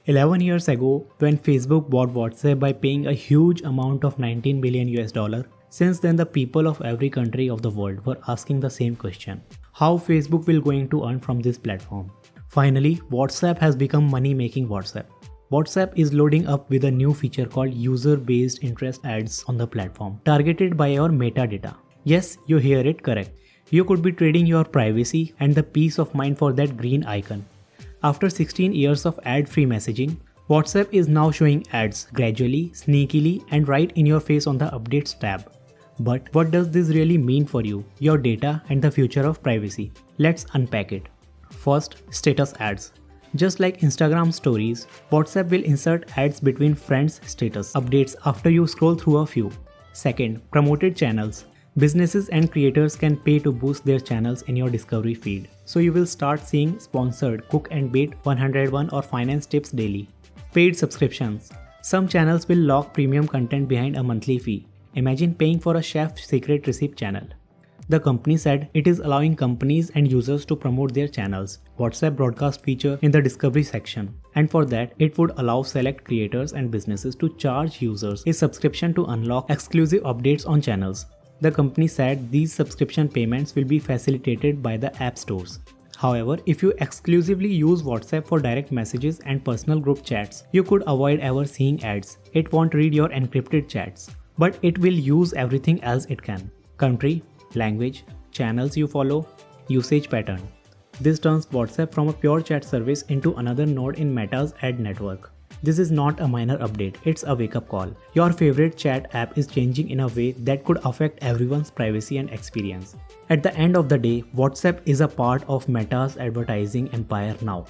11 years ago, when Facebook bought WhatsApp by paying a huge amount of 19 billion US dollar, since then the people of every country of the world were asking the same question. How Facebook will going to earn from this platform? Finally, WhatsApp has become money-making WhatsApp. WhatsApp is loading up with a new feature called user-based interest ads on the platform, targeted by your metadata. Yes, you hear it correct. You could be trading your privacy and the peace of mind for that green icon. After 16 years of ad-free messaging, WhatsApp is now showing ads gradually, sneakily, and right in your face on the Updates tab. But what does this really mean for you, your data, and the future of privacy? Let's unpack it. First, status ads. Just like Instagram stories, WhatsApp will insert ads between friends' status updates after you scroll through a few. Second, promoted channels. Businesses and creators can pay to boost their channels in your discovery feed. So you will start seeing sponsored Cook and Bait 101 or finance tips daily. Paid subscriptions. Some channels will lock premium content behind a monthly fee. Imagine paying for a chef's secret recipe channel. The company said it is allowing companies and users to promote their channels. WhatsApp broadcast feature in the discovery section. And for that, it would allow select creators and businesses to charge users a subscription to unlock exclusive updates on channels. The company said these subscription payments will be facilitated by the app stores. However, if you exclusively use WhatsApp for direct messages and personal group chats, you could avoid ever seeing ads. It won't read your encrypted chats, but it will use everything else it can. Country, language, channels you follow, usage pattern. This turns WhatsApp from a pure chat service into another node in Meta's ad network. This is not a minor update, it's a wake-up call. Your favorite chat app is changing in a way that could affect everyone's privacy and experience. At the end of the day, WhatsApp is a part of Meta's advertising empire now.